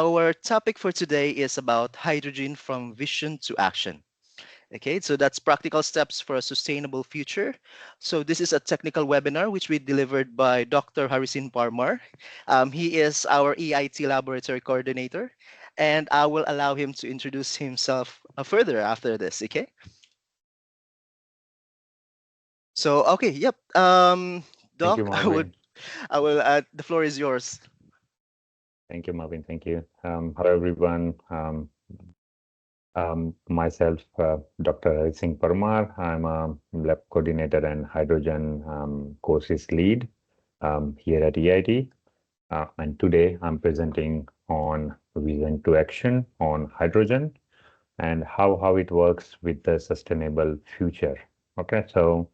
Our topic for today is about hydrogen from vision to action. Okay, so that's practical steps for a sustainable future. So this is a technical webinar which we delivered by Dr. Harisinh Parmar. He is our EIT laboratory coordinator, and I will allow him to introduce himself further after this. Okay. So okay, yep. Thank you, Doc, Marvin. I will. The floor is yours. Thank you, Marvin. Thank you. Hello, everyone. Myself, Dr. Harisinh Parmar. I'm a lab coordinator and hydrogen courses lead here at EIT. And today I'm presenting on vision to action on hydrogen and how it works with the sustainable future. Okay, so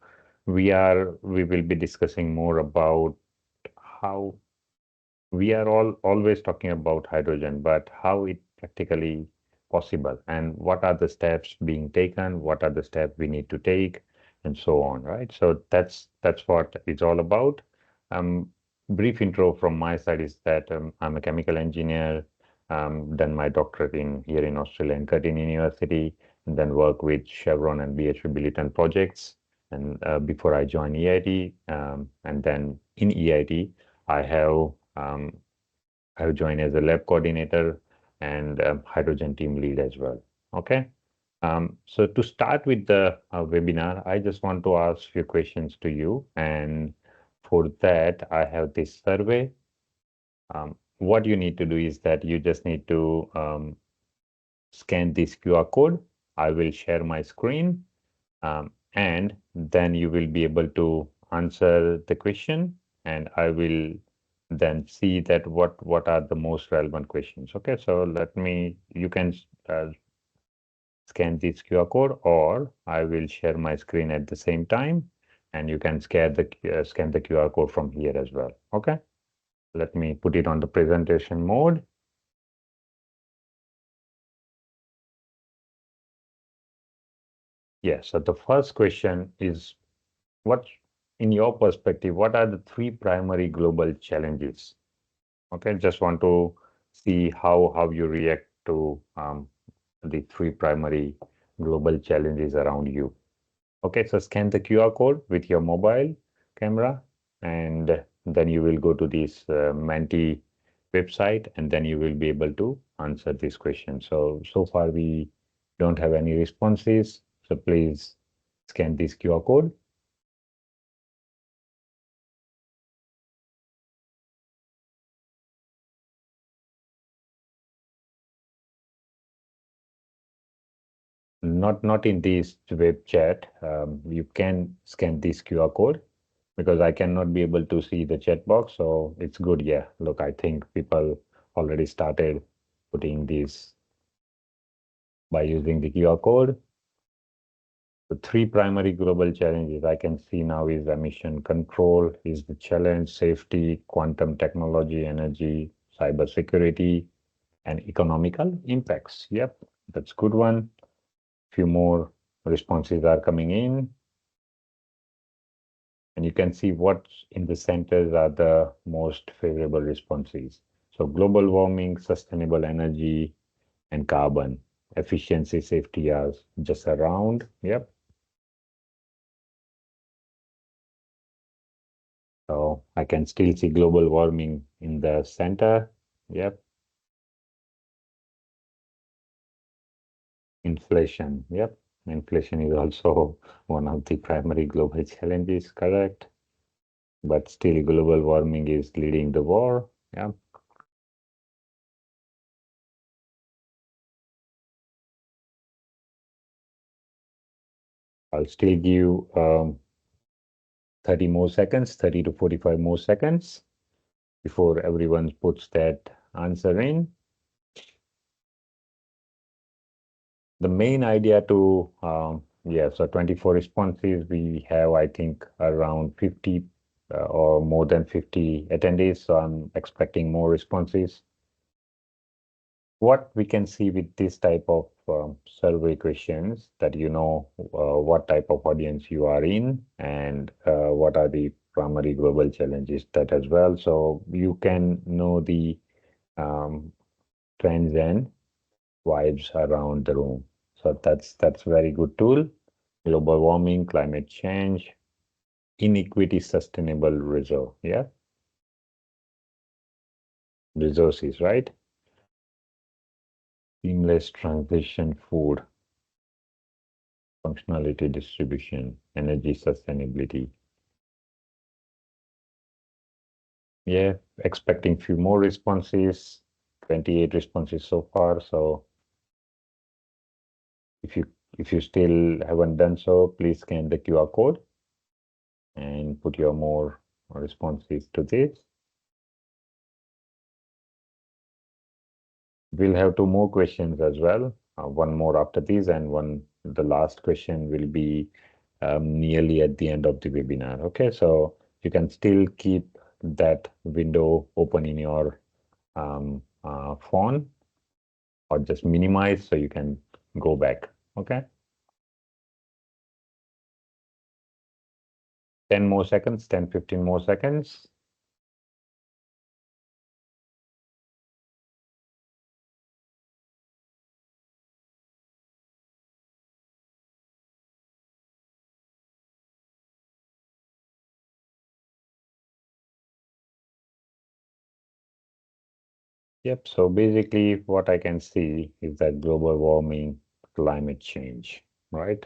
we will be discussing more about how we are all always talking about hydrogen, but how it practically possible and what are the steps being taken, what are the steps we need to take, and so on, right? So that's what it's all about. Brief intro from my side is that I'm a chemical engineer, done my doctorate in here in Australia in Curtin University, and then work with Chevron and BHP Billiton projects. And before I joined EIT, and then in EIT, I have joined as a lab coordinator and hydrogen team lead as well. Okay. So to start with the webinar, I just want to ask a few questions to you. And for that, I have this survey. What you need to do is that you just need to scan this QR code. I will share my screen, and then you will be able to answer the question, and I will then see that what are the most relevant questions. Okay, so you can scan this QR code, or I will share my screen at the same time, and you can scan the QR code from here as well. Okay, let me put it on the presentation mode. Yeah, so the first question is, what, in your perspective, what are the three primary global challenges? Okay, just want to see how you react to the three primary global challenges around you. Okay, so scan the QR code with your mobile camera, and then you will go to this Menti website, and then you will be able to answer this question. So far we don't have any responses, so please scan this QR code. Not in this web chat. You can scan this QR code because I cannot be able to see the chat box. So it's good. Yeah, look, I think people already started putting this by using the QR code. The three primary global challenges I can see now is emission control is the challenge, safety, quantum technology, energy, cybersecurity, and economical impacts. Yep, that's a good one. Few more responses are coming in. And you can see what's in the centers are the most favorable responses. So global warming, sustainable energy, and carbon efficiency, safety are just around. Yep. So I can still see global warming in the center. Yep. Inflation. Yep. Inflation is also one of the primary global challenges, correct? But still global warming is leading the war. Yep. I'll still give 30 more seconds, 30 to 45 more seconds before everyone puts that answer in. The main idea to, yeah, so 24 responses, we have, I think, around 50 or more than 50 attendees. So I'm expecting more responses. What we can see with this type of survey questions that you know what type of audience you are in and what are the primary global challenges that as well. So you can know the trends and vibes around the room. So that's very good tool. Global warming, climate change, inequity, sustainable reserve. Yeah, resources, right? Seamless transition, food, functionality distribution, energy sustainability. Yeah, expecting few more responses, 28 responses so far. So if you if you still haven't done so, please scan the QR code and put your more responses to this. We'll have two more questions as well. One more after this, and the last question will be nearly at the end of the webinar. Okay, so you can still keep that window open in your phone or just minimize so you can go back. Okay, 10 more seconds, 10, 15 more seconds. Yep, so basically what I can see is that global warming, climate change, right?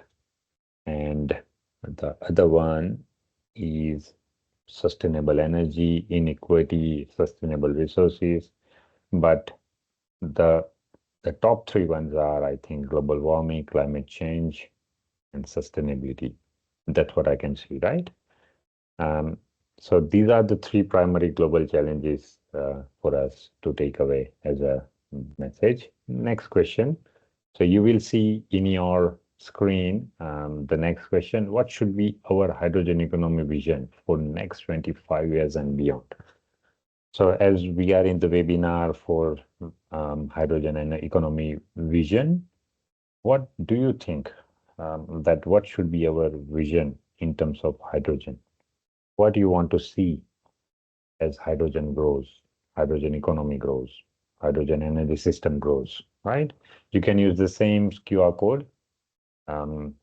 And the other one is sustainable energy, inequity, sustainable resources. But the the top three ones are, I think, global warming, climate change, and sustainability. That's what I can see, right? Um, so these are the three primary global challenges for us to take away as a message. Next question. So you will see in your screen the next question. What should be our hydrogen economy vision for next 25 years and beyond? So as we are in the webinar for hydrogen and economy vision, what do you think that what should be our vision in terms of hydrogen? What do you want to see as hydrogen grows, hydrogen economy grows, hydrogen energy system grows, right? You can use the same QR code. Um,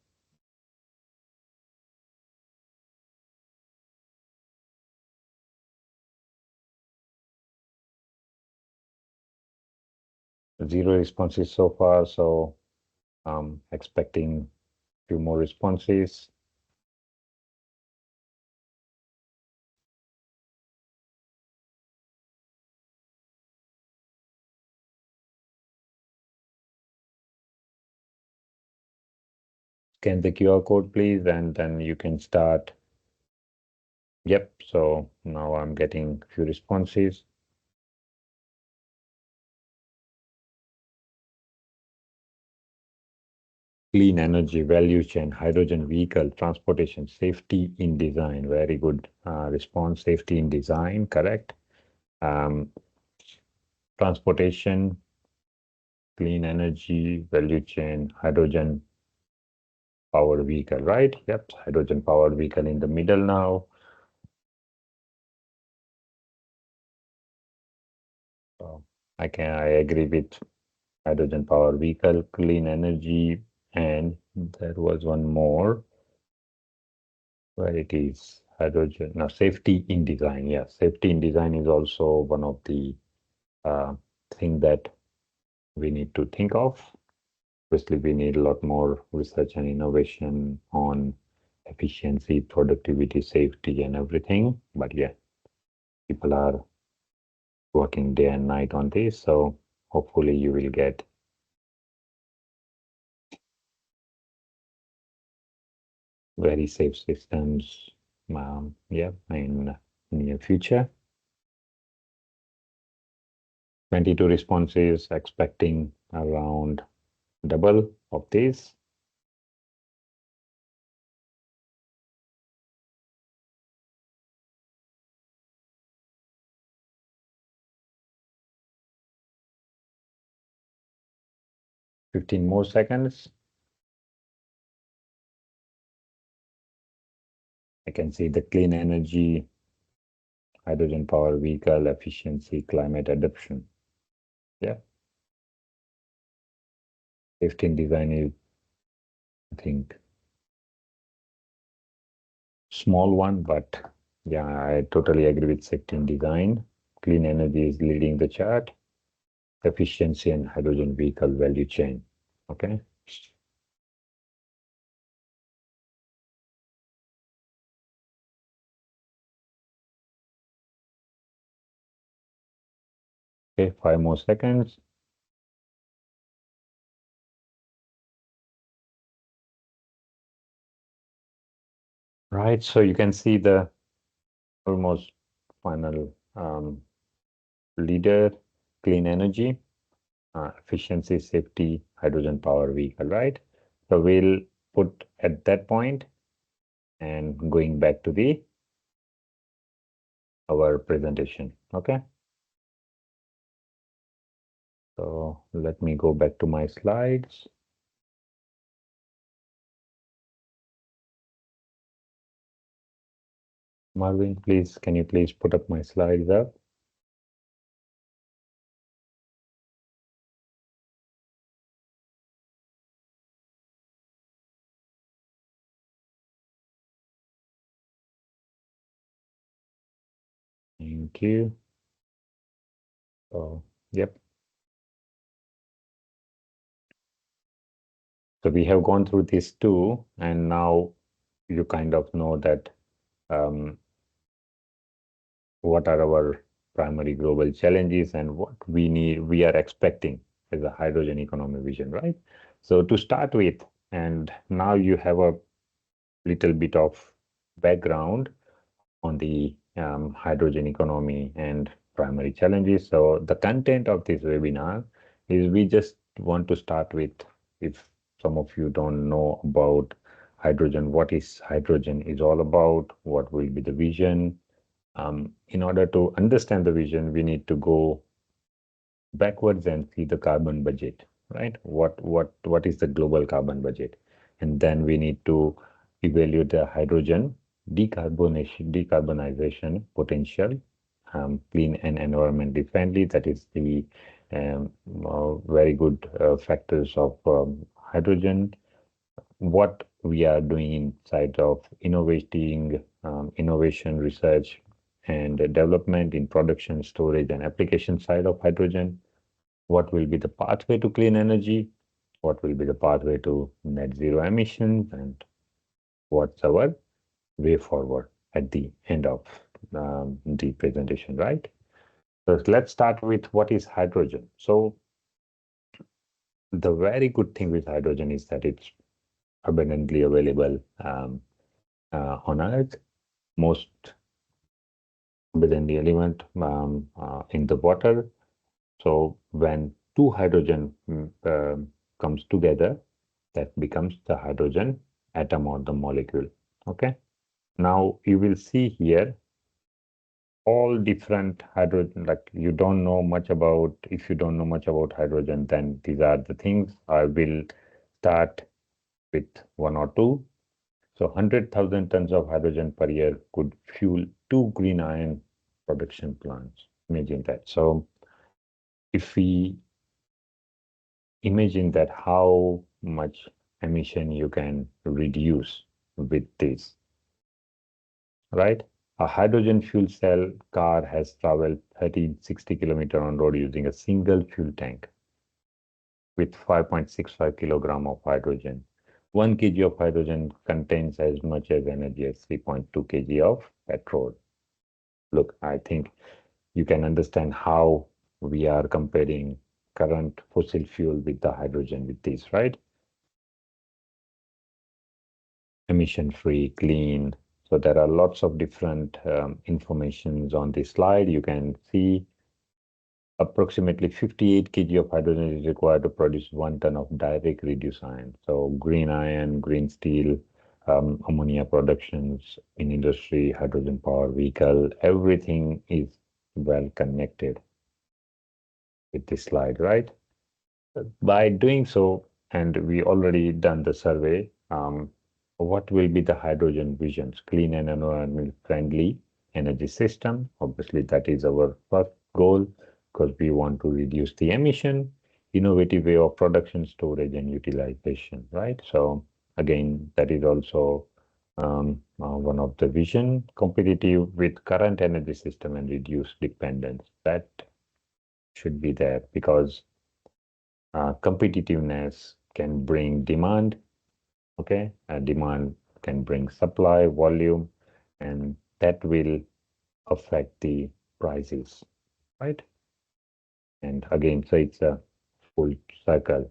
Zero responses so far, so expecting few more responses. Scan the QR code, please, and then you can start. Yep, so now I'm getting few responses. Clean energy value chain, hydrogen vehicle, transportation, safety in design. Very good response. Safety in design, correct. Um, transportation, clean energy value chain, hydrogen powered vehicle, right? Yep, hydrogen powered vehicle in the middle now. So I agree with hydrogen powered vehicle, clean energy, and there was one more where it is hydrogen. Now, safety in design. Yeah, safety in design is also one of the uh, thing that we need to think of. Obviously, we need a lot more research and innovation on efficiency, productivity, safety, and everything. But yeah, people are working day and night on this. So hopefully you will get very safe systems, yeah, in near future. 22 responses, expecting around double of this. 15 more seconds. I can see the clean energy, hydrogen power vehicle, efficiency, climate adaptation. Yeah. Safety in design is, I think, small one, but yeah, I totally agree with safety in design. Clean energy is leading the chart. Efficiency and hydrogen vehicle value chain. Okay. Okay, 5 more seconds. Right, so you can see the almost final leader, clean energy, efficiency, safety, hydrogen power vehicle, right? So we'll put at that point and going back to the our presentation. Okay, so let me go back to my slides. Marvin, please, can you please put up my slides up? Thank you. So, yep. So we have gone through these two, and now you kind of know that um, what are our primary global challenges and what we are expecting as a hydrogen economy vision, right? So to start with, and now you have a little bit of background on the hydrogen economy and primary challenges. So the content of this webinar is we just want to start with, if some of you don't know about hydrogen, what is hydrogen is all about, what will be the vision. In order to understand the vision, we need to go backwards and see the carbon budget, right? What is the global carbon budget? And then we need to evaluate the hydrogen decarbonization potential, clean and environmentally friendly. That is the very good factors of hydrogen. What we are doing inside of innovating, innovation, research, and development in production, storage, and application side of hydrogen. What will be the pathway to clean energy? What will be the pathway to net zero emissions? And what's our way forward at the end of the presentation, right? So let's start with what is hydrogen. So the very good thing with hydrogen is that it's abundantly available on Earth. Most abundantly element in the water. So when two hydrogen comes together, that becomes the hydrogen atom or the molecule. Okay. Now you will see here all different hydrogen, like you don't know much about, if you don't know much about hydrogen, then these are the things. I will start with one or two. So 100,000 tons of hydrogen per year could fuel two green iron production plants. Imagine that. So if we imagine that how much emission you can reduce with this, right? A hydrogen fuel cell car has traveled 1360 kilometers on road using a single fuel tank with 5.65 kilogram of hydrogen. 1 kg of hydrogen contains as much as energy as 3.2 kg of petrol. Look, I think you can understand how we are comparing current fossil fuel with the hydrogen with this, right? Emission free, clean. So there are lots of different informations on this slide. You can see approximately 58 kg of hydrogen is required to produce 1 ton of direct reduced iron. So green iron, green steel, ammonia productions in industry, hydrogen power vehicle, everything is well connected with this slide, right? By doing so, and we already done the survey, what will be the hydrogen visions? Clean and environment friendly energy system. Obviously, that is our first goal because we want to reduce the emission. innovative way of production, storage, and utilization, right? So again, that is also one of the vision, competitive with current energy system and reduce dependence. That should be there because competitiveness can bring demand, okay? Demand can bring supply, volume, and that will affect the prices, right? And again, so it's a full cycle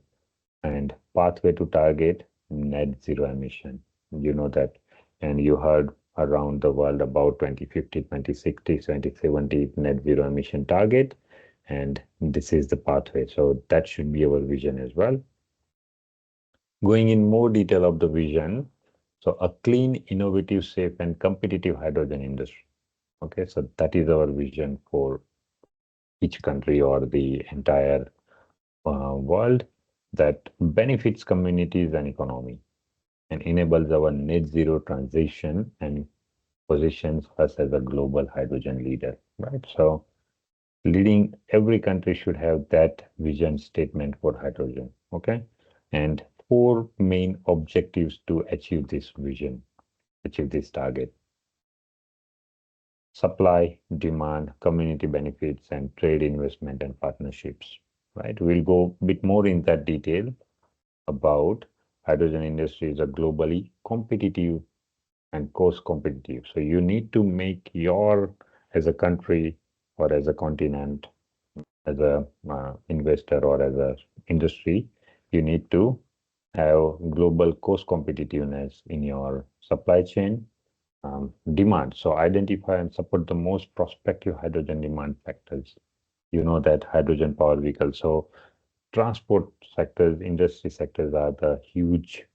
and pathway to target net zero emission. You know that, and you heard around the world about 2050, 2060, 2070 net zero emission target, and this is the pathway. So that should be our vision as well. Going in more detail of the vision, so a clean, innovative, safe, and competitive hydrogen industry. Okay, so that is our vision for each country or the entire world that benefits communities and economy and enables our net zero transition and positions us as a global hydrogen leader, right? So leading every country should have that vision statement for hydrogen, okay? And four main objectives to achieve this vision, achieve this target: supply, demand, community benefits, and trade, investment, and partnerships, right? We'll go a bit more in that detail about hydrogen industry is a globally competitive and cost competitive. So you need to make your, as a country or as a continent, as a investor or as a industry, you need to have global cost competitiveness in your supply chain. Demand. So identify and support the most prospective hydrogen demand factors. You know that hydrogen power vehicles. So transport sectors, industry sectors are the huge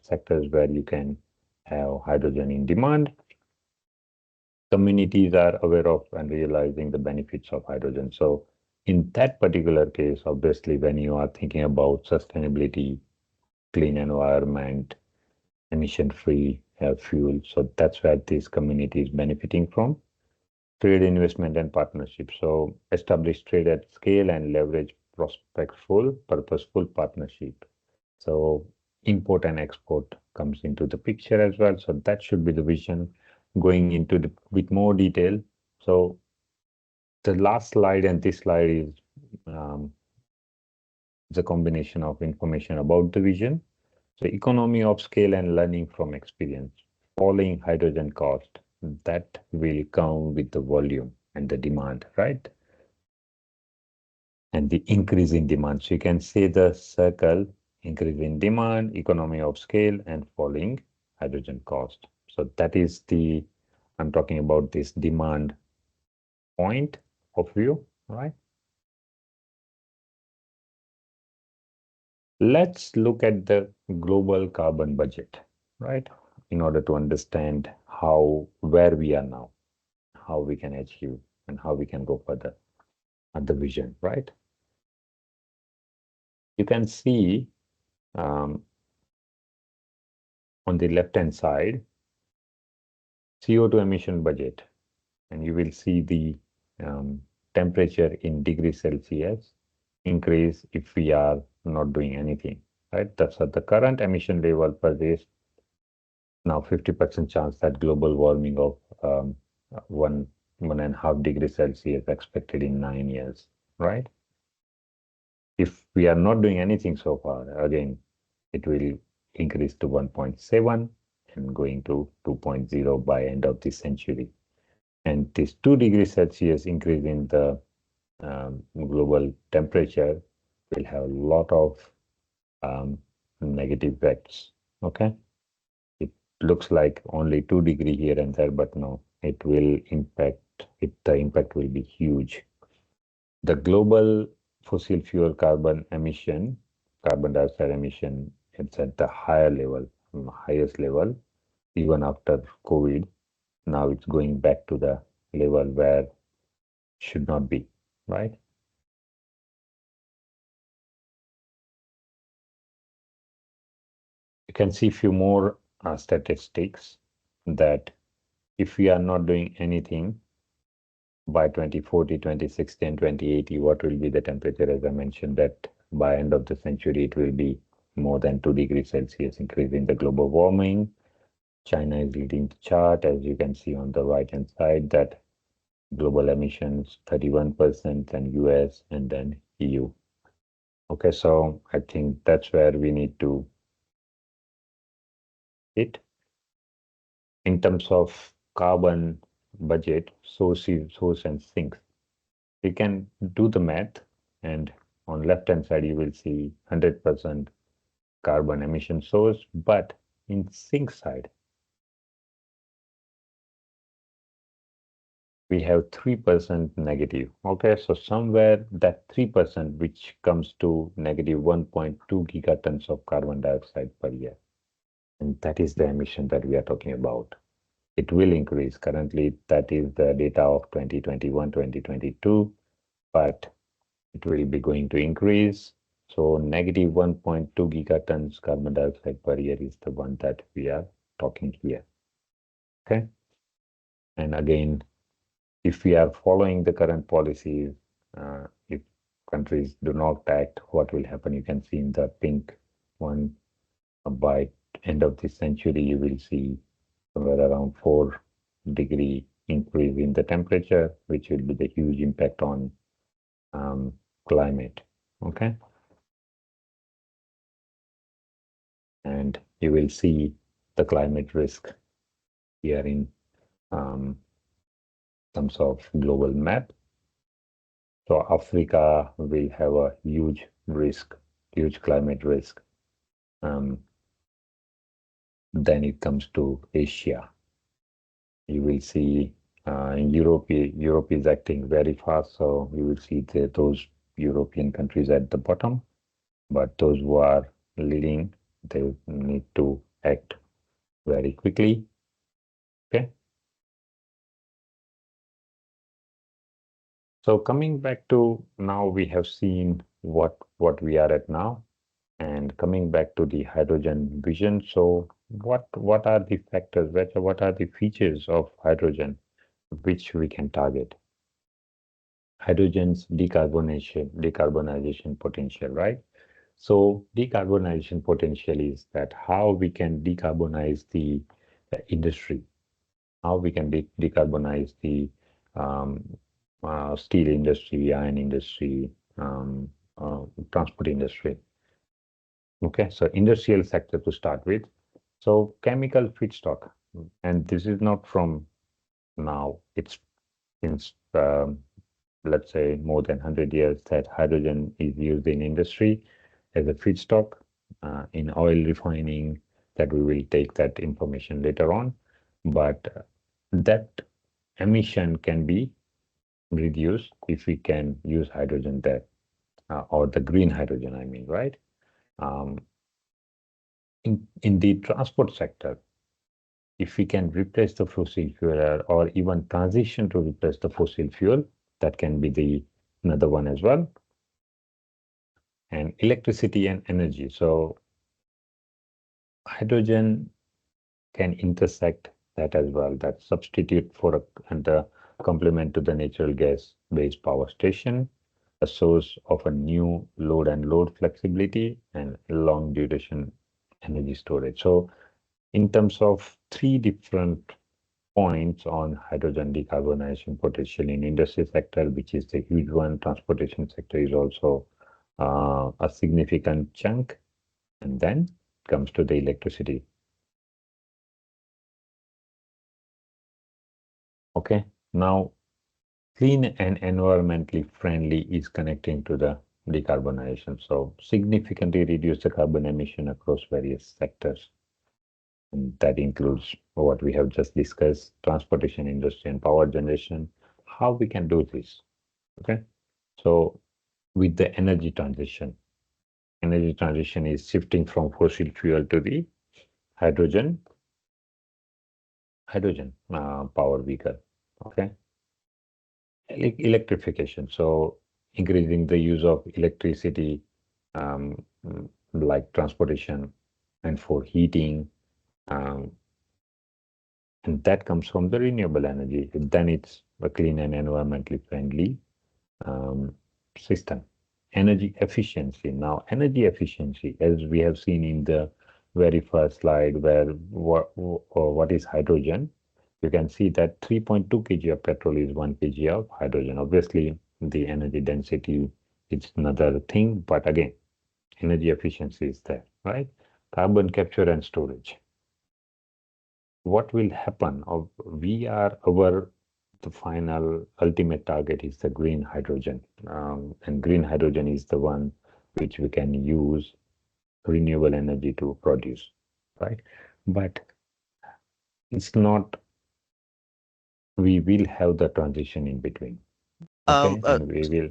sectors where you can have hydrogen in demand. Communities are aware of and realizing the benefits of hydrogen. So in that particular case, obviously, when you are thinking about sustainability, clean environment, emission-free fuel, so that's where these communities benefiting from. Trade, investment, and partnership. So establish trade at scale and leverage prospectful, purposeful partnership. So import and export comes into the picture as well. So that should be the vision going into the with more detail. So the last slide and this slide is a combination of information about the vision. So economy of scale and learning from experience. Falling hydrogen cost, that will come with the volume and the demand, right? And the increase in demand. So you can say the circle: increase in demand, economy of scale, and falling hydrogen cost. So that is the, I'm talking about this demand point of view, right? Let's look at the global carbon budget, right? In order to understand how, where we are now, how we can achieve, and how we can go further at the vision, right? You can see um, on the left-hand side, CO2 emission budget, and you will see the temperature in degrees Celsius increase if we are not doing anything, right? That's at the current emission level per day. Now 50% chance that global warming of um, 1.5 degrees Celsius expected in 9 years, right? If we are not doing anything so far, again, it will increase to 1.7 and going to 2.0 by end of this century. And this 2 degrees Celsius increase in the global temperature will have a lot of negative effects. Okay, it looks like only 2 degree here and there, but no, it will impact it. The impact will be huge. The global fossil fuel carbon emission, carbon dioxide emission, it's at the higher level, highest level, even after COVID. Now it's going back to the level where it should not be, right? You can see a few more statistics that if we are not doing anything, by 2040, 2060, and 2080, what will be the temperature? As I mentioned, that by end of the century, it will be more than 2 degrees Celsius increase in the global warming. China is leading the chart, as you can see on the right-hand side, that global emissions 31%, and US, and then EU. Okay, so I think that's where we need to hit. In terms of carbon budget, source and sinks, we can do the math, and on left hand side you will see 100% carbon emission source, but in sink side we have 3% negative. Okay, so somewhere that 3%, which comes to negative 1.2 gigatons of carbon dioxide per year, and that is the emission that we are talking about. It will increase. Currently, that is the data of 2021, 2022, but it will be going to increase. So negative 1.2 gigatons carbon dioxide per year is the one that we are talking here. Okay. And again, if we are following the current policies, if countries do not act, what will happen? You can see in the pink one, by end of this century, you will see somewhere around 4-degree increase in the temperature, which will be the huge impact on climate. Okay. And you will see the climate risk here in terms of global map. So Africa will have a huge risk, huge climate risk. Then it comes to Asia. You will see in Europe is acting very fast, so you will see those European countries at the bottom, but those who are leading, they need to act very quickly. Okay. So coming back to now, we have seen what we are at now, and coming back to the hydrogen vision. So what are the factors, what are the features of hydrogen which we can target? Hydrogen's decarbonization potential, right? So decarbonization potential is that how we can decarbonize the industry, how we can decarbonize the steel industry, iron industry, transport industry. Okay, so industrial sector to start with. So chemical feedstock, and this is not from now, it's since let's say more than 100 years that hydrogen is used in industry as a feedstock, in oil refining, that we will take that information later on. But that emission can be reduced if we can use hydrogen there, or the green hydrogen, I mean, right? In the transport sector, if we can replace the fossil fuel or even transition to replace the fossil fuel, that can be the another one as well. And electricity and energy. So hydrogen can intersect that as well, that substitute for and complement to the natural gas-based power station, a source of a new load and load flexibility and long duration energy storage. So in terms of 3 different points on hydrogen decarbonization potential in industry sector, which is the huge one, transportation sector is also a significant chunk, and then comes to the electricity. Okay, now clean and environmentally friendly is connecting to the decarbonization. So significantly reduce the carbon emission across various sectors. And that includes what we have just discussed, transportation industry and power generation, how we can do this. Okay, so with the energy transition is shifting from fossil fuel to the hydrogen power vehicle. Okay, electrification, so increasing the use of electricity, like transportation and for heating, and that comes from the renewable energy. Then it's a clean and environmentally friendly system. Energy efficiency. Now, energy efficiency, as we have seen in the very first slide, where what is hydrogen, you can see that 3.2 kg of petrol is 1 kg of hydrogen. Obviously, the energy density is another thing, but again, energy efficiency is there, right? Carbon capture and storage. What will happen? We are our the final ultimate target is the green hydrogen, and green hydrogen is the one which we can use renewable energy to produce, right? But it's not. We will have the transition in between, Um, okay, uh, and we will.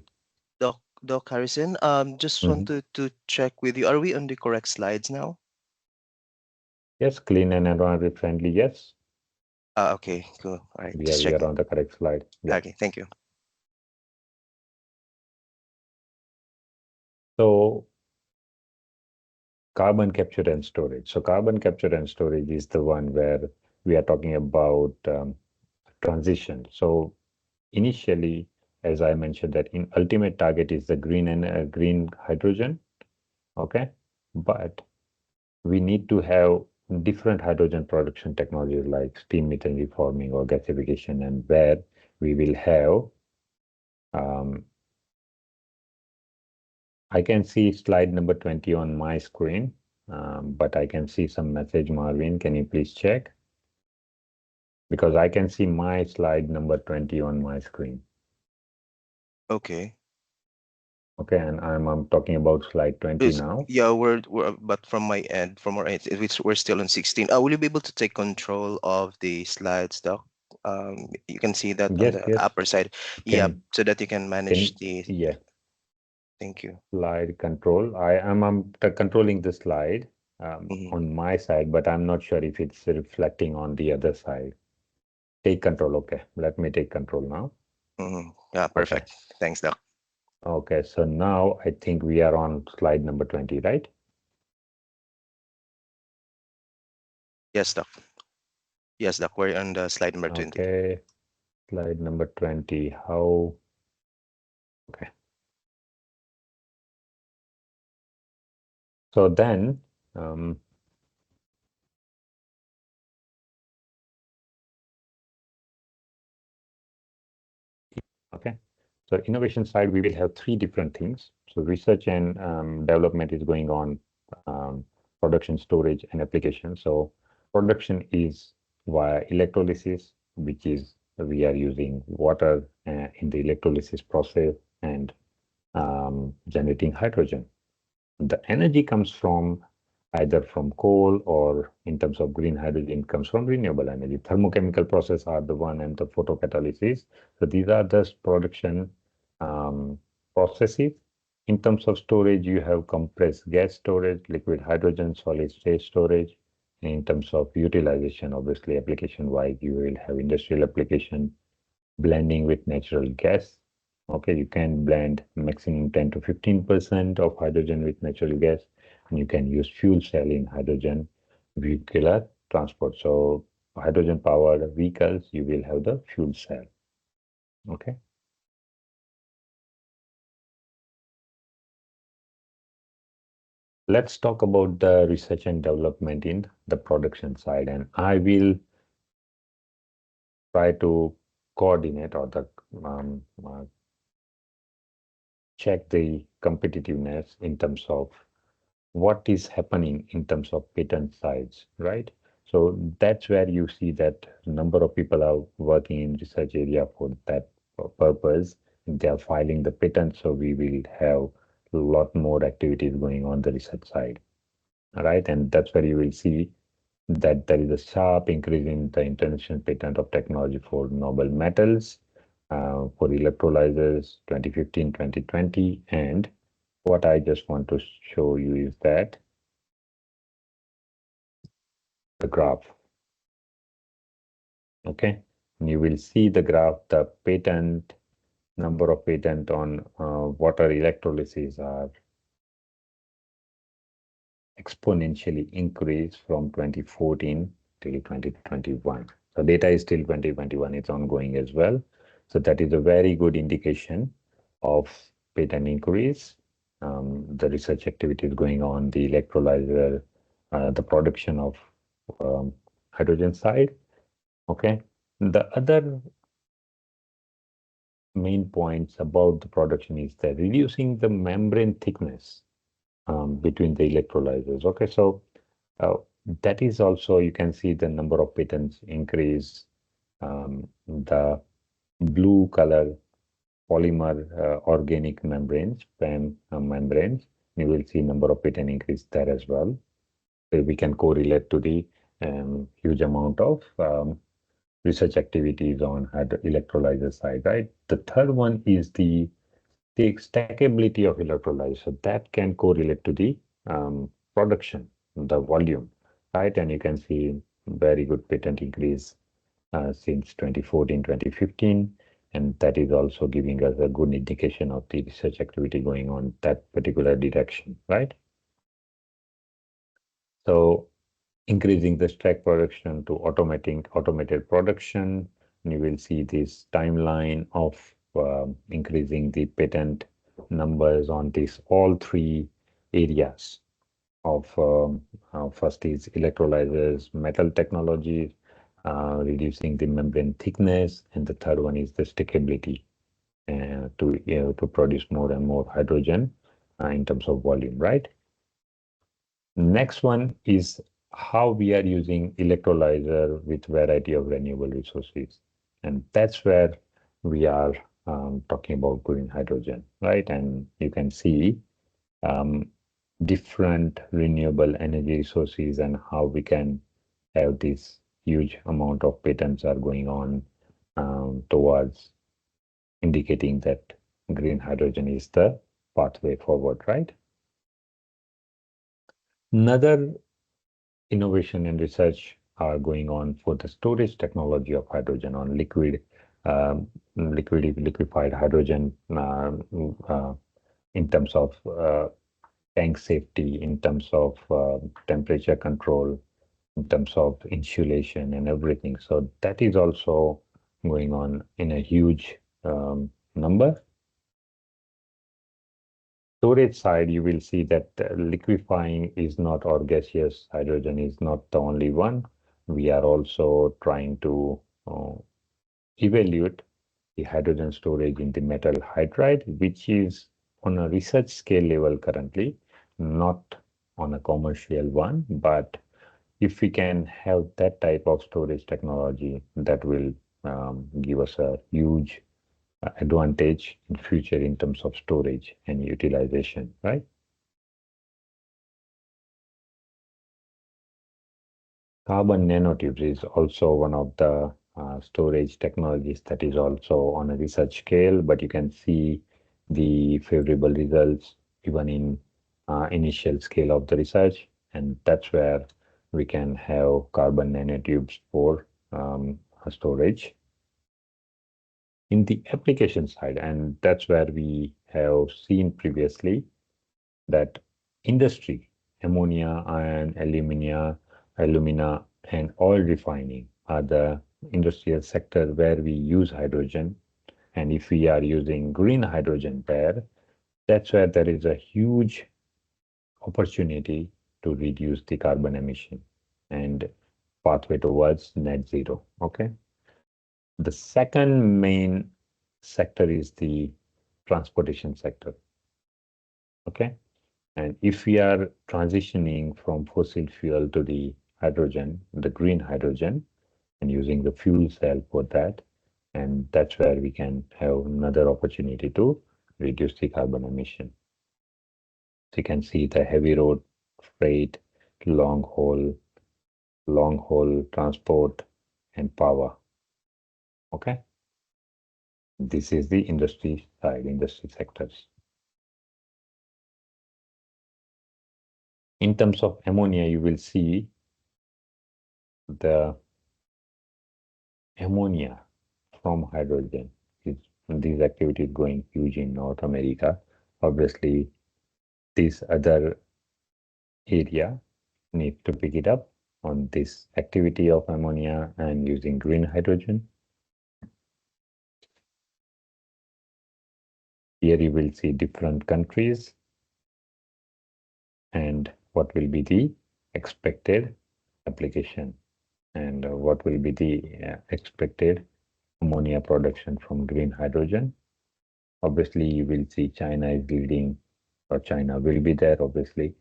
Doc Harrison, just Mhm. wanted to check with you. Are we on the correct slides now? Yes, clean and environment friendly. Yes, Okay, cool. All right, we are just we are checking. on the correct slide. Yeah. Okay, thank you. So carbon capture and storage. So carbon capture and storage is the one where we are talking about transition. So initially, as I mentioned, that in ultimate target is the green and green hydrogen. Okay, but we need to have different hydrogen production technologies like steam methane reforming or gasification, and where we will have. Um, I can see slide number 20 on my screen, but I can see some message, Marvin. Can you please check? Because I can see my slide number 20 on my screen. Okay. Okay, and I'm talking about slide 20 now. Yeah, we're but from my end, from our end, we're still on 16. Will you be able to take control of the slides, Doc? You can see that on Yes, the yes. upper side. Yeah, Can so that you can manage can the. yeah, Thank you. slide control. I'm controlling the slide Hmm. on my side, but I'm not sure if it's reflecting on the other side. Take control. Okay, let me take control now. Hmm. Yeah, Okay. perfect. Thanks, Doc. Okay, so now I think we are on slide number 20, right? Yes, Doc. Yes, Doc. We're on the slide number 20. Okay, slide number 20. How? Okay. So then, okay. So innovation side, we will have three different things. So research and development is going on, production, storage, and application. So production is via electrolysis, which is we are using water in the electrolysis process and generating hydrogen. The energy comes from either from coal or in terms of green hydrogen comes from renewable energy. Thermochemical process are the one and the photocatalysis. So these are the production um, processes. In terms of storage, you have compressed gas storage, liquid hydrogen, solid state storage. In terms of utilization, obviously application wise, you will have industrial application, blending with natural gas. Okay, you can blend maximum 10 to 15% of hydrogen with natural gas, and you can use fuel cell in hydrogen vehicular transport. So hydrogen powered vehicles, you will have the fuel cell. Okay. Let's talk about the research and development in the production side, and I will try to coordinate or check the competitiveness in terms of what is happening in terms of patent size, right? So that's where you see that number of people are working in research area for that purpose. They are filing the patent, so we will have a lot more activities going on the research side, right? And that's where you will see that there is a sharp increase in the international patent of technology for noble metals, for electrolyzers 2015, 2020. And what I just want to show you is that the graph. Okay, and you will see the graph, the patent number of patent on water electrolysis are exponentially increased from 2014 till 2021. So data is still 2021, it's ongoing as well. So that is a very good indication of patent increase. The research activities going on, the electrolyzer, the production of um, hydrogen side. Okay. The other main points about the production is that reducing the membrane thickness between the electrolyzers. Okay, so uh, that is also, you can see the number of patents increase. The blue color polymer organic membranes, PEM membranes, you will see number of patent increase there as well. So we can correlate to the huge amount of research activities on electrolyzer side, right? The third one is the stackability of electrolyzer. So that can correlate to the production, the volume, right? And you can see very good patent increase since 2014, 2015. And that is also giving us a good indication of the research activity going on that particular direction, right? So increasing the stack production to automating automated production. And you will see this timeline of increasing the patent numbers on these all three areas of first is electrolyzers, metal technologies, reducing the membrane thickness, and the third one is the stickability to produce more and more hydrogen in terms of volume, right? Next one is how we are using electrolyzer with variety of renewable resources. And that's where we are talking about green hydrogen, right? And you can see um, different renewable energy resources and how we can have this huge amount of patents are going on towards indicating that green hydrogen is the pathway forward, right? Another innovation and research are going on for the storage technology of hydrogen on liquefied hydrogen uh, in terms of tank safety, in terms of temperature control, in terms of insulation and everything. So that is also going on in a huge number. Storage side, you will see that liquefying is not, or gaseous hydrogen is not the only one. We are also trying to evaluate the hydrogen storage in the metal hydride, which is on a research scale level currently, not on a commercial one. But if we can have that type of storage technology, that will give us a huge advantage in future in terms of storage and utilization, right? Carbon nanotubes is also one of the storage technologies that is also on a research scale, but you can see the favorable results even in initial scale of the research, and that's where we can have carbon nanotubes for storage in the application side, and that's where we have seen previously that industry, ammonia and alumina and oil refining are the industrial sector where we use hydrogen. And if we are using green hydrogen there, that's where there is a huge opportunity to reduce the carbon emission and pathway towards net zero. Okay. The second main sector is the transportation sector. Okay. And if we are transitioning from fossil fuel to the hydrogen, the green hydrogen, and using the fuel cell for that, and that's where we can have another opportunity to reduce the carbon emission. So you can see the heavy road freight, long haul transport, and power. Okay, this is the industry side, industry sectors. In terms of ammonia, you will see the ammonia from hydrogen is these activities going huge in North America. Obviously, this other area need to pick it up on this activity of ammonia and using green hydrogen. Here you will see different countries and what will be the expected application and what will be the expected ammonia production from green hydrogen. Obviously, you will see China is leading, or China will be there, obviously.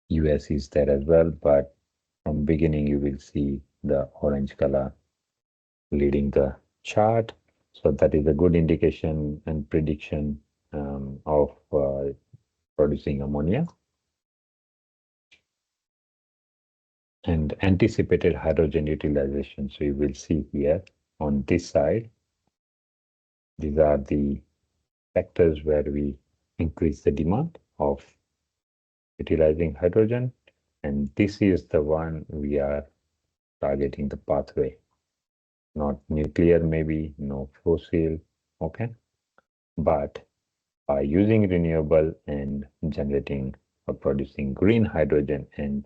US is there as well, but from beginning, you will see the orange color leading the chart. So that is a good indication and prediction of producing ammonia. And anticipated hydrogen utilization. So you will see here on this side, these are the sectors where we increase the demand of utilizing hydrogen. And this is the one we are targeting the pathway, not nuclear, maybe no fossil, okay? But by using renewable and generating or producing green hydrogen and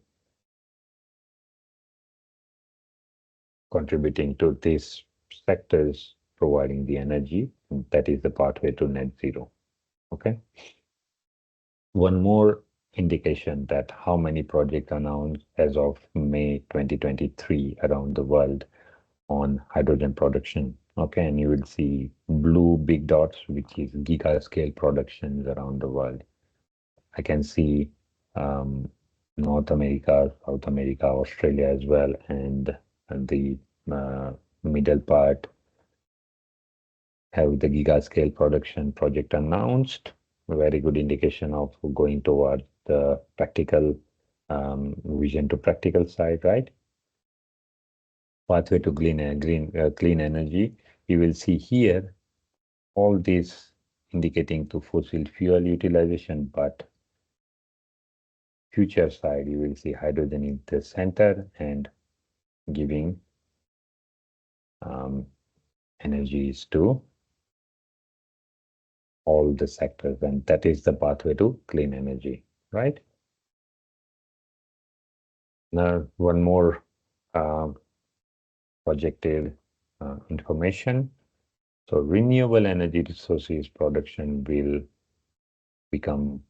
contributing to these sectors providing the energy, that is the pathway to net zero. Okay. One more indication that how many projects announced as of May 2023 around the world on hydrogen production. Okay, and you will see blue big dots, which is giga scale productions around the world. I can see um, North America, South America, Australia as well, and the uh, middle part have the giga scale production project announced. A very good indication of going toward the practical vision to practical side, right? Pathway to clean energy. You will see here all these indicating to fossil fuel utilization, but future side you will see hydrogen in the center and giving um, energies to all the sectors, and that is the pathway to clean energy, right? Now, one more uh, projected information. So renewable energy resources production will become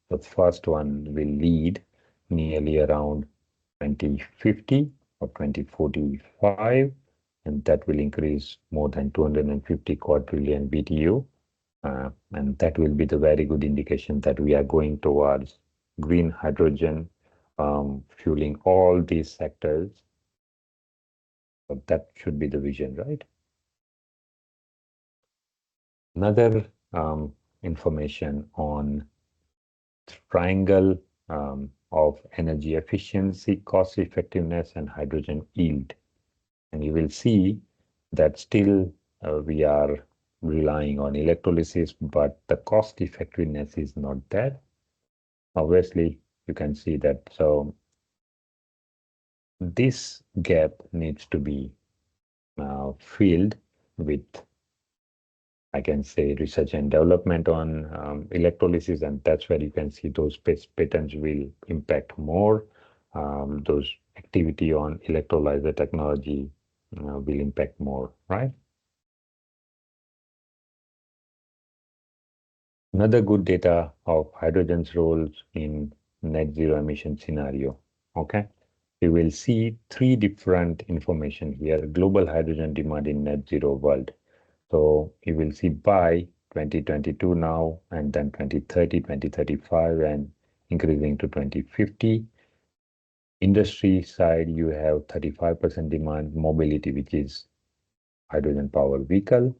the first one will lead nearly around 2050 or 2045, and that will increase more than 250 quadrillion BTU. And that will be the very good indication that we are going towards green hydrogen fueling all these sectors. So that should be the vision, right? Another information on triangle of energy efficiency, cost effectiveness, and hydrogen yield. And you will see that still we are relying on electrolysis, but the cost effectiveness is not there. Obviously, you can see that. So this gap needs to be filled with, I can say, research and development on electrolysis, and that's where you can see those patents will impact more. Those activity on electrolyzer technology will impact more, right? Another good data of hydrogen's roles in net zero emission scenario. Okay, we will see three different information here. Global hydrogen demand in net zero world. So you will see by 2022 now, and then 2030, 2035, and increasing to 2050. Industry side, you have 35% demand, mobility, which is hydrogen powered vehicle,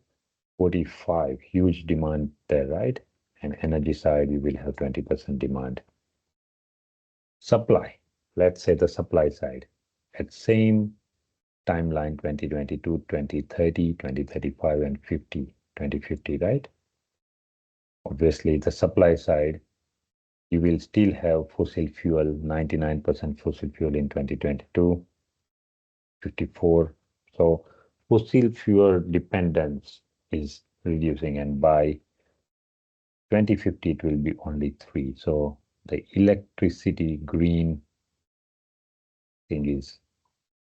45, huge demand there, right? And energy side, you will have 20% demand. Supply, let's say the supply side, at same timeline 2022, 2030, 2035, and 2050, right? Obviously, the supply side, you will still have fossil fuel, 99% fossil fuel in 2022, 54. So fossil fuel dependence is reducing, and by 2050, it will be only 3. So the electricity green thing is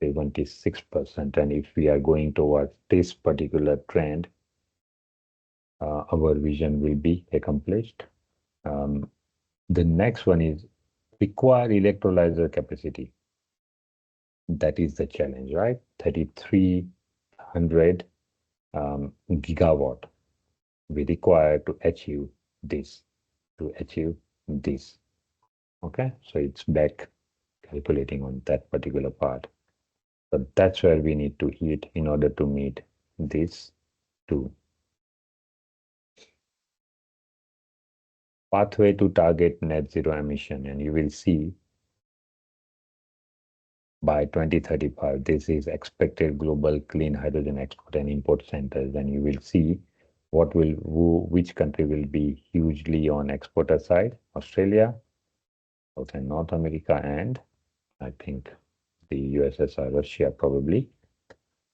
76%. And if we are going towards this particular trend, our vision will be accomplished. Um, the next one is require electrolyzer capacity. That is the challenge, right? 3,300 gigawatt we require to achieve this, to achieve this. Okay, so it's back calculating on that particular part. So that's where we need to hit in order to meet this two. Pathway to target net zero emission, and you will see by 2035, this is expected global clean hydrogen export and import centers, and you will see which country will be hugely on exporter side: Australia, South and North America, and I think the USSR, Russia probably.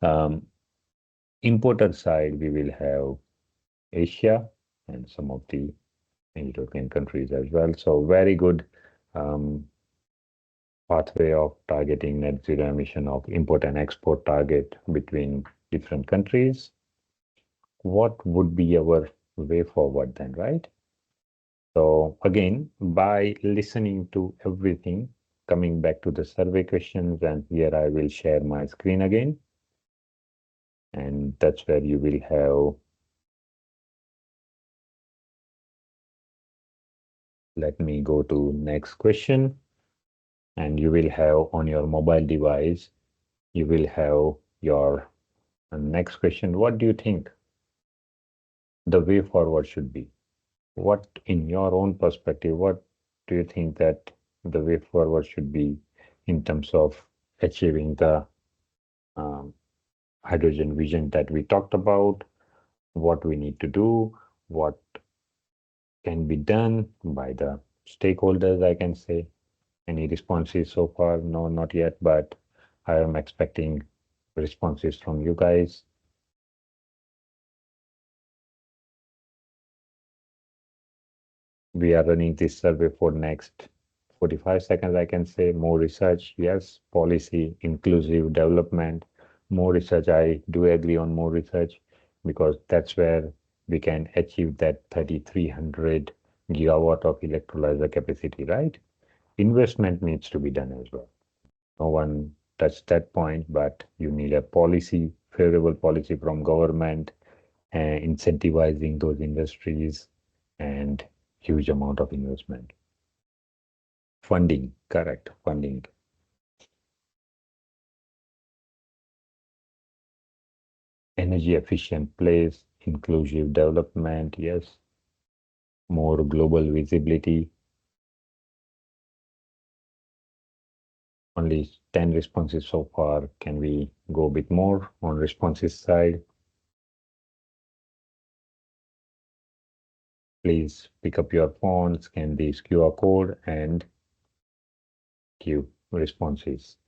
Um, Importer side, we will have Asia and some of the European countries as well. So very good um, pathway of targeting net zero emission of import and export target between different countries. What would be our way forward then, right? So again, by listening to everything, coming back to the survey questions, and here I will share my screen again. And that's where you will have, let me go to next question. And you will have on your mobile device, you will have your next question. What do you think the way forward should be? What, in your own perspective, what do you think that the way forward should be in terms of achieving the um, hydrogen vision that we talked about? What we need to do? What can be done by the stakeholders, I can say? Any responses so far? No, not yet, but I am expecting responses from you guys. We are running this survey for next 45 seconds, I can say. More research, yes. Policy, inclusive development, more research. I do agree on more research because that's where we can achieve that 3,300 gigawatt of electrolyzer capacity, right? Investment needs to be done as well. No one touched that point, but you need a policy, favorable policy from government, incentivizing those industries, and huge amount of investment. Funding, correct, funding. Energy efficient place, inclusive development, yes. More global visibility. Only 10 responses so far. Can we go a bit more on responses side? Please pick up your phone, scan this QR code, and give responses.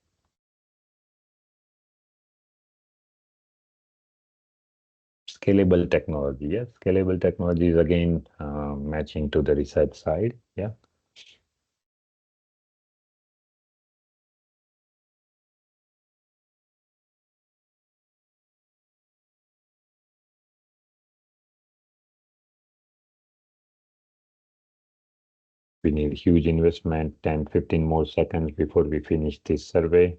Scalable technology, yes. Scalable technology is again matching to the research side. Yeah. We need huge investment, 10, 15 more seconds before we finish this survey.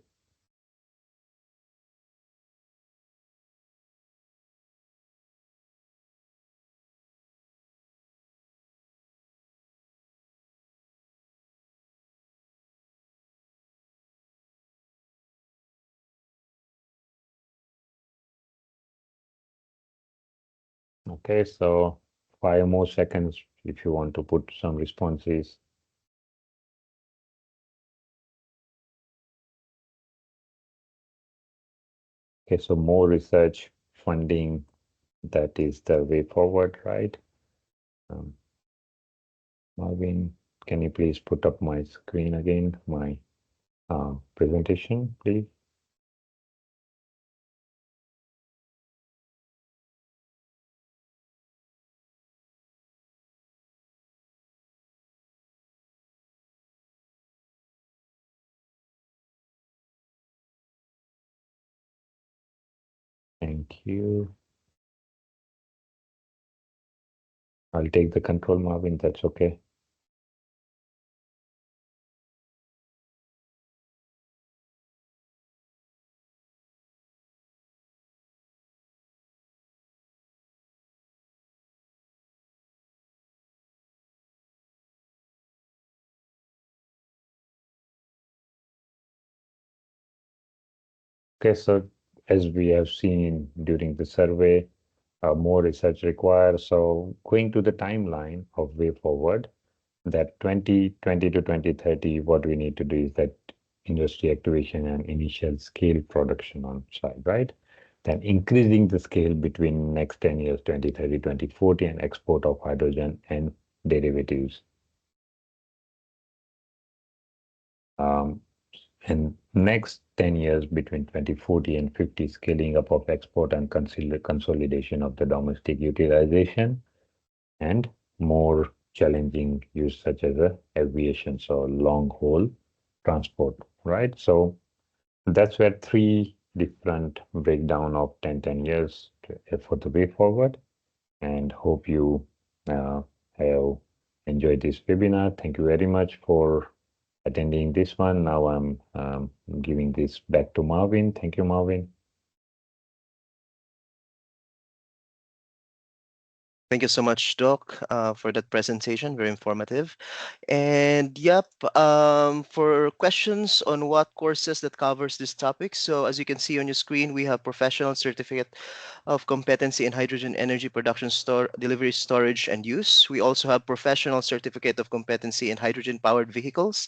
Okay, so 5 more seconds if you want to put some responses. Okay, so more research funding, that is the way forward, right? Um, Marvin, can you please put up my screen again, my presentation, please? Thank you. I'll take the control, Marvin. That's okay. Okay, so as we have seen during the survey, more research required. So going to the timeline of way forward, that 2020 to 2030, what we need to do is that industry activation and initial scale production on site, right? Then increasing the scale between next 10 years, 2030, 2040, and export of hydrogen and derivatives. Um, and next 10 years between 2040 and 50, scaling up of export and consolidation of the domestic utilization and more challenging use such as aviation, so long haul transport, right? So that's where three different breakdown of 10 years for the way forward. And hope you have enjoyed this webinar. Thank you very much for attending this one. Now I'm giving this back to Marvin. Thank you, Marvin. Thank you so much, Doc, for that presentation. Very informative. And yep, for questions on what courses that covers this topic, so as you can see on your screen, we have professional certificate of competency in hydrogen energy production, delivery, storage, and use. We also have professional certificate of competency in hydrogen powered vehicles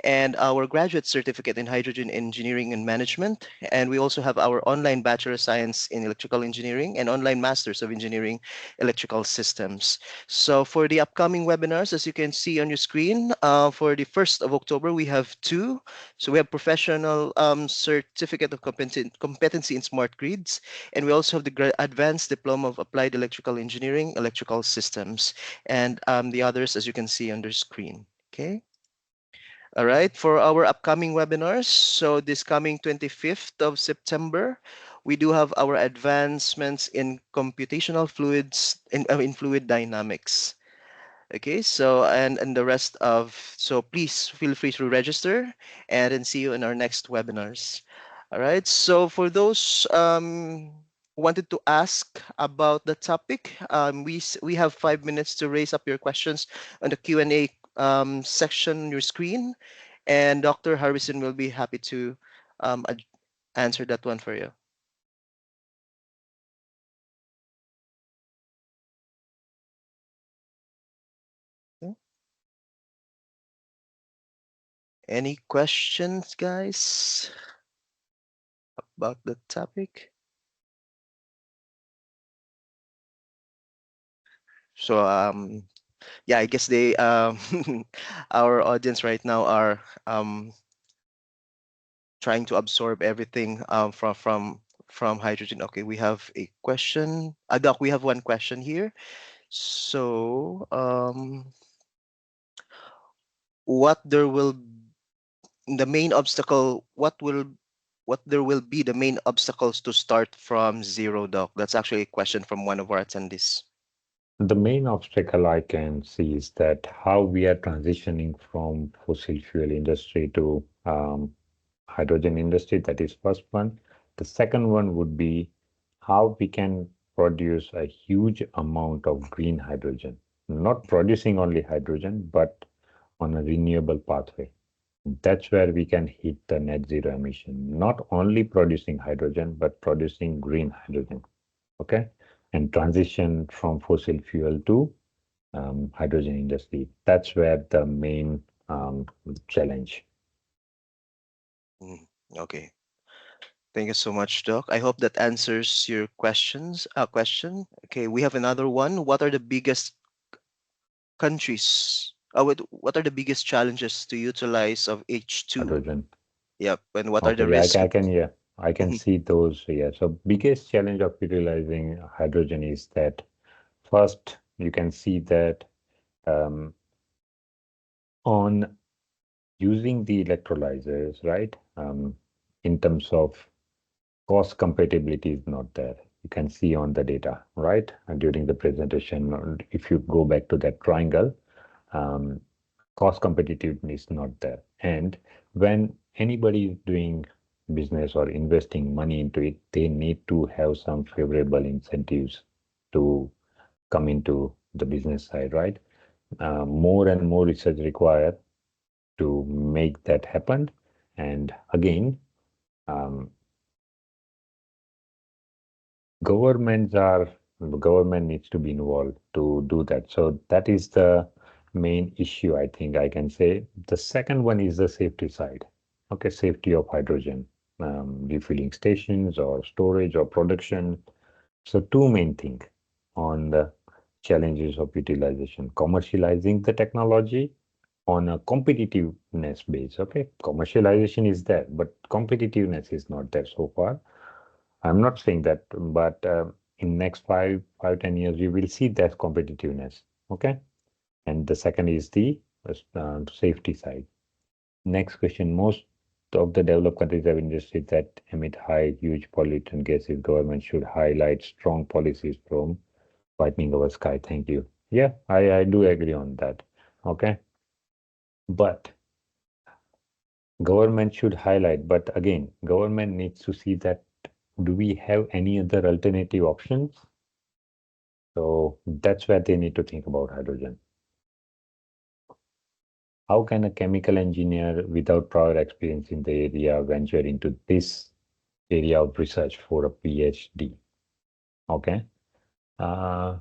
and our graduate certificate in hydrogen engineering and management. And we also have our online Bachelor of Science in Electrical Engineering and online Masters of Engineering Electrical Systems. So for the upcoming webinars, as you can see on your screen, for the 1st of October, we have two. So we have professional certificate of competency in smart grids, and we also have the advanced diploma of applied electrical engineering, electrical systems, and the others, as you can see on the screen. Okay. All right, for our upcoming webinars, so this coming 25th of September, we do have our advancements in computational fluids, in fluid dynamics. Okay, so and the rest of, so please feel free to register and then see you in our next webinars. All right, so for those who wanted to ask about the topic, we have 5 minutes to raise up your questions on the Q&A section on your screen, and Dr. Harrison will be happy to answer that one for you. Okay. Any questions, guys, about the topic? So yeah, I guess they our audience right now are trying to absorb everything from hydrogen. Okay, we have a question. Doc, we have one question here. So what there will the main obstacle what there will be the main obstacles to start from zero, Doc? That's actually a question from one of our attendees. The main obstacle I can see is that how we are transitioning from fossil fuel industry to hydrogen industry. That is first one. The second one would be how we can produce a huge amount of green hydrogen, not producing only hydrogen, but on a renewable pathway. That's where we can hit the net zero emission, not only producing hydrogen, but producing green hydrogen. Okay. And transition from fossil fuel to hydrogen industry. That's where the main challenge. Mm, okay. Thank you so much, Doc. I hope that answers your question. Okay, we have another one. What are the biggest countries? What are the biggest challenges to utilize of H2? Hydrogen. Yep, and what are the Okay, yeah, risks? I can, yeah, I can see those. Yeah, so biggest challenge of utilizing hydrogen is that first you can see that um, on using the electrolyzers, right? In terms of cost compatibility is not there. you can see on the data, right? And during the presentation, if you go back to that triangle, um, cost competitiveness is not there. And when anybody is doing business or investing money into it, they need to have some favorable incentives to come into the business side, right? More and more research required to make that happen. And again, um, governments are government needs to be involved to do that. So that is the main issue, I think I can say. The second one is the safety side. Okay, safety of hydrogen, refilling stations or storage or production. So two main things on the challenges of utilization, commercializing the technology on a competitiveness base. Okay, commercialization is there, but competitiveness is not there so far. I'm not saying that, but in next 10 years, we will see that competitiveness. Okay. And the second is the safety side. Next question. Most of the developed countries have industries that emit high, huge pollutant gases. Government should highlight strong policies from whitening our sky. Thank you. Yeah, I do agree on that. Okay. But government should highlight, but again, government needs to see that do we have any other alternative options? So that's where they need to think about hydrogen. How can a chemical engineer without prior experience in the area venture into this area of research for a PhD? Okay. Uh,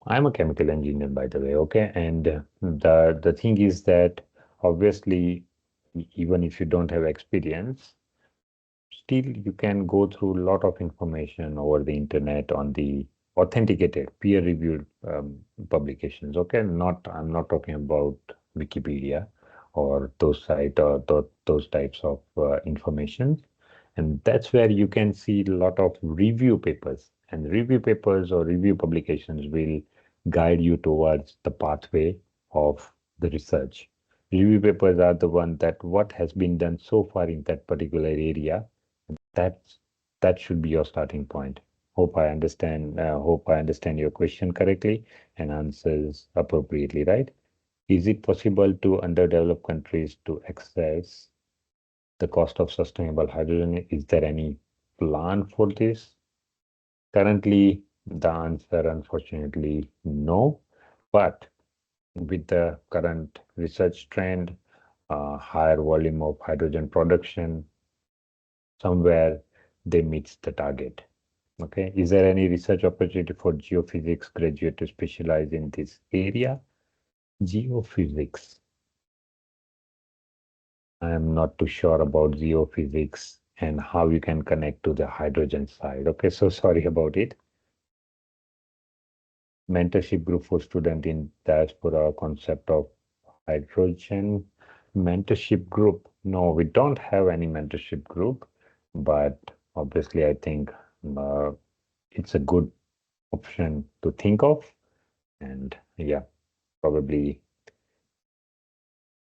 I'm a chemical engineer, by the way. Okay. And the thing is that obviously, even if you don't have experience, still you can go through a lot of information over the internet on the authenticated peer-reviewed publications. Okay, not I'm not talking about Wikipedia or those site or those types of information. And that's where you can see a lot of review papers, and review papers or review publications will guide you towards the pathway of the research. Review papers are the one that what has been done so far in that particular area. That's that should be your starting point. Hope I understand your question correctly and answers appropriately, right? Is it possible to underdeveloped countries to access the cost of sustainable hydrogen? Is there any plan for this? Currently, the answer, unfortunately, no. But with the current research trend, higher volume of hydrogen production, somewhere they meet the target. Okay. Is there any research opportunity for geophysics graduate to specialize in this area? Geophysics. I am not too sure about geophysics and how you can connect to the hydrogen side. Okay, so sorry about it. Mentorship group for student in diaspora concept of hydrogen. Mentorship group. No, we don't have any mentorship group, but obviously I think uh, it's a good option to think of. And yeah, probably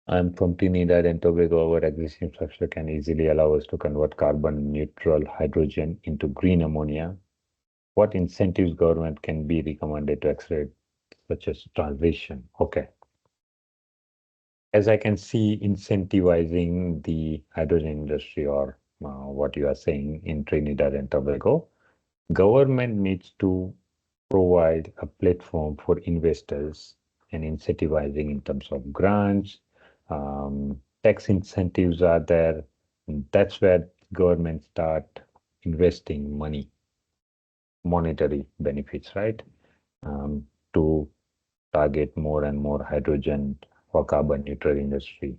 I'm from Trinidad and Tobago. Our existing infrastructure can easily allow us to convert carbon neutral hydrogen into green ammonia. What incentives government can be recommended to accelerate such as transition? Okay. As I can see, incentivizing the hydrogen industry or what you are saying in Trinidad and Tobago, government needs to provide a platform for investors and incentivizing in terms of grants, tax incentives are there. That's where government start investing money, monetary benefits, right? To target more and more hydrogen or carbon neutral industry.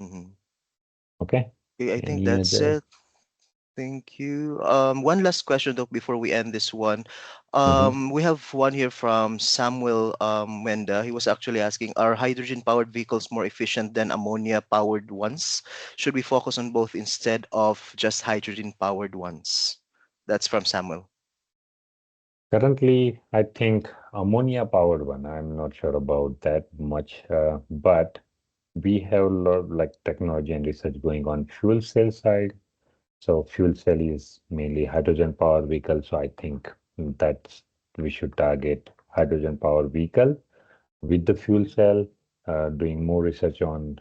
Mhm. Okay. Okay, I think Any that's other? it. Thank you. One last question though before we end this one. Mhm. We have one here from Samuel Wenda. He was actually asking, are hydrogen-powered vehicles more efficient than ammonia-powered ones? Should we focus on both instead of just hydrogen-powered ones? That's from Samuel. Currently, I think ammonia powered one. I'm not sure about that much, but we have a lot like technology and research going on fuel cell side. So fuel cell is mainly hydrogen power vehicle. So I think that we should target hydrogen power vehicle with the fuel cell, doing more research on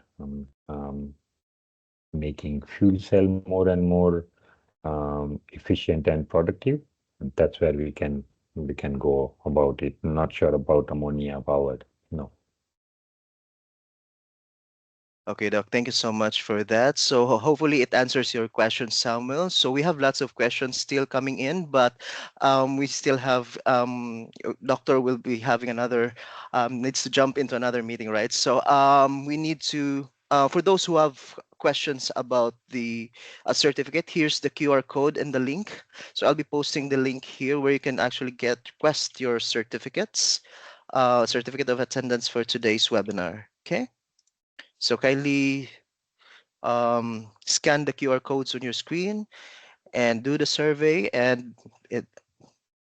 making fuel cell more and more efficient and productive. That's where we can go about it. Not sure about ammonia powered. No. Okay, Doc, thank you so much for that. So hopefully it answers your question, Samuel. So we have lots of questions still coming in, but we still have Doctor will be having another needs to jump into another meeting, right? So we need to for those who have questions about the certificate, here's the QR code and the link. So I'll be posting the link here where you can actually get request your certificates, certificate of attendance for today's webinar. Okay. So kindly scan the QR codes on your screen and do the survey, and it,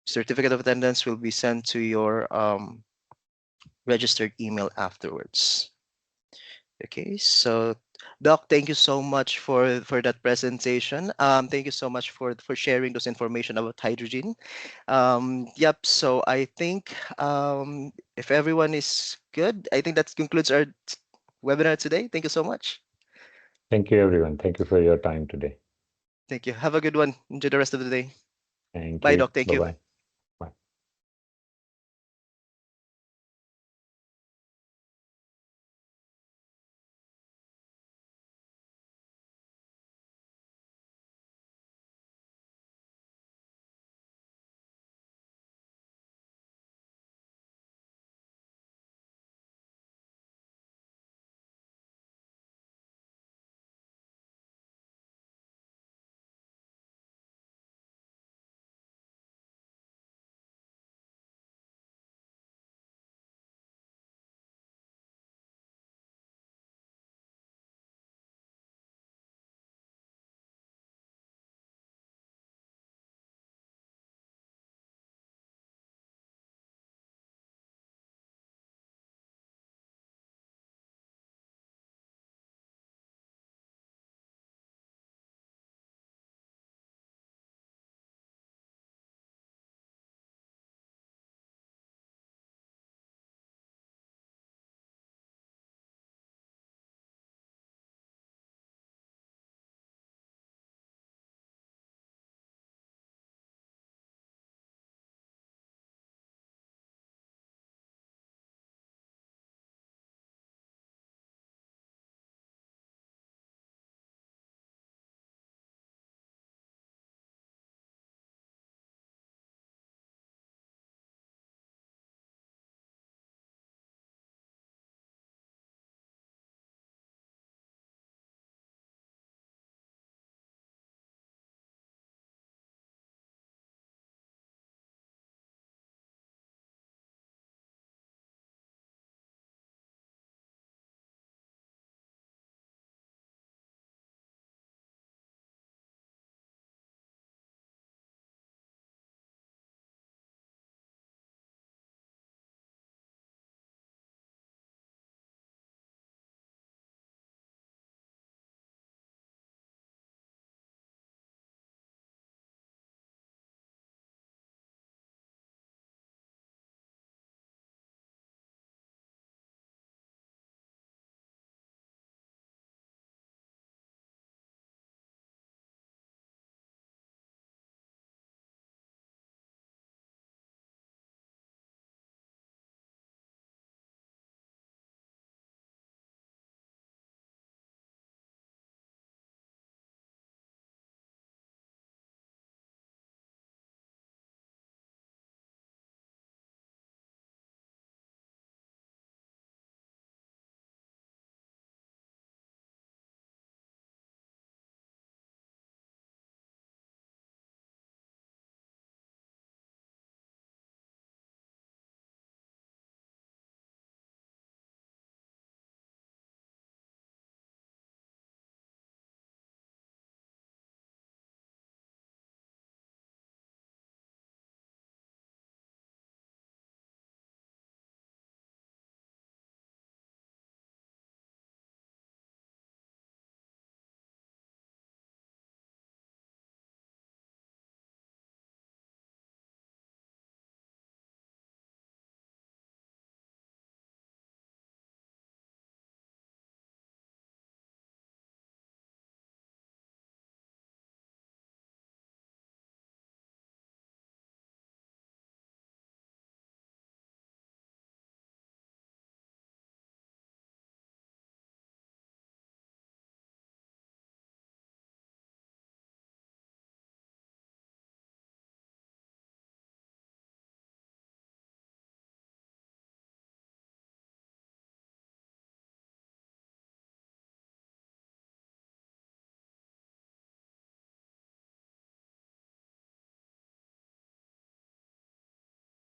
certificate of attendance will be sent to your registered email afterwards. Okay, so Doc, thank you so much for that presentation. Thank you so much for sharing those information about hydrogen. Yep. So I think if everyone is good, I think that concludes our webinar today. Thank you so much. Thank you, everyone. Thank you for your time today. Thank you. Have a good one. Enjoy the rest of the day. Thank Bye, you. Doc. Thank Bye you. bye.